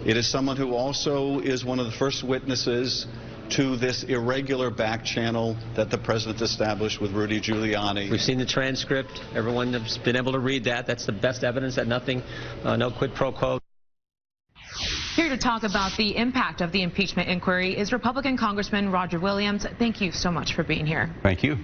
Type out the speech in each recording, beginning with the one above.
It is someone who also is one of the first witnesses to this irregular back channel that the president established with Rudy Giuliani. We've seen the transcript. Everyone has been able to read that. That's the best evidence that nothing, no quid pro quo. Here to talk about the impact of the impeachment inquiry is Republican Congressman Roger Williams. Thank you so much for being here. Thank you.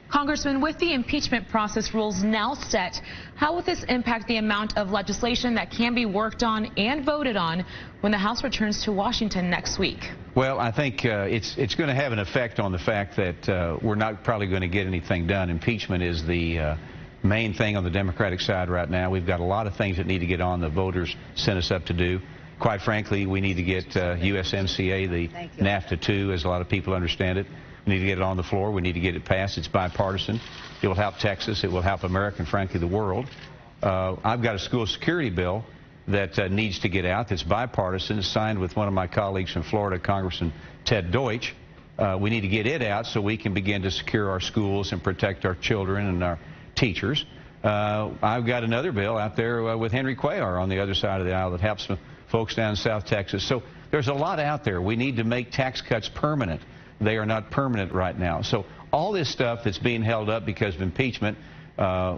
Congressman, with the impeachment process rules now set, how will this impact the amount of legislation that can be worked on and voted on when the House returns to Washington next week? Well, I think it's going to have an effect on the fact that we're not probably going to get anything done. Impeachment is the main thing on the Democratic side right now. We've got a lot of things that need to get on the voters sent us up to do. Quite frankly, we need to get USMCA, the NAFTA 2, as a lot of people understand it. We need to get it on the floor. We need to get it passed. It's bipartisan. It will help Texas. It will help America and, frankly, the world. I've got a school security bill that needs to get out that's bipartisan. It's signed with one of my colleagues from Florida, Congressman Ted Deutsch. We need to get it out so we can begin to secure our schools and protect our children and our teachers. I've got another bill out there with Henry Cuellar on the other side of the aisle that helps folks down in South Texas. So there's a lot out there. We need to make tax cuts permanent. They are not permanent right now. So all this stuff that's being held up because of impeachment,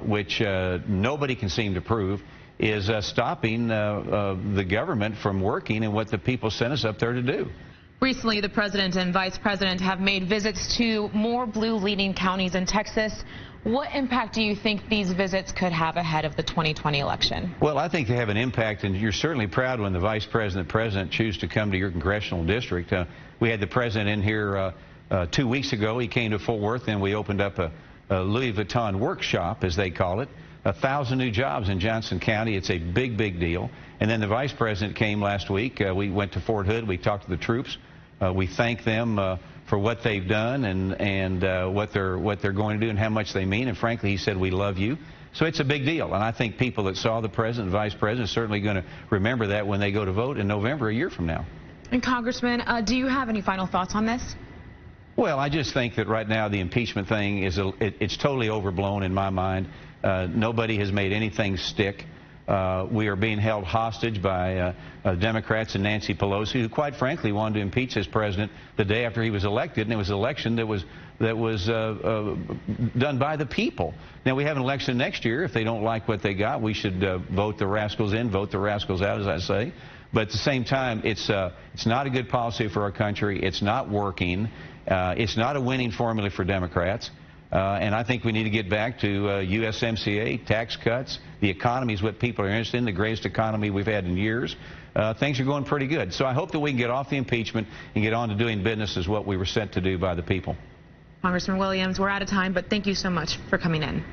which nobody can seem to prove, is stopping the government from working and what the people sent us up there to do. Recently, the president and vice president have made visits to more blue-leaning counties in Texas. What impact do you think these visits could have ahead of the 2020 election? Well, I think they have an impact, and you're certainly proud when the vice president and president choose to come to your congressional district. We had the president in here 2 weeks ago. He came to Fort Worth, and we opened up a Louis Vuitton workshop, as they call it. 1,000 new jobs in Johnson County. It's a big, big deal. And then the vice president came last week. We went to Fort Hood. We talked to the troops. We thank them for what they've done and what they're going to do and how much they mean. And frankly, he said, we love you. So it's a big deal. And I think people that saw the president and vice president are certainly going to remember that when they go to vote in November, a year from now. And Congressman, do you have any final thoughts on this? Well, I just think that right now the impeachment thing is it's totally overblown in my mind. Nobody has made anything stick. We are being held hostage by Democrats and Nancy Pelosi, who quite frankly wanted to impeach this president the day after he was elected, and it was an election that was done by the people. Now, we have an election next year. If they don't like what they got, we should vote the rascals in, vote the rascals out, as I say. But at the same time, it's not a good policy for our country. It's not working. It's not a winning formula for Democrats. And I think we need to get back to USMCA, tax cuts. The economy is what people are interested in, the greatest economy we've had in years. Things are going pretty good. So I hope that we can get off the impeachment and get on to doing business as what we were sent to do by the people. Congressman Williams, we're out of time, but thank you so much for coming in.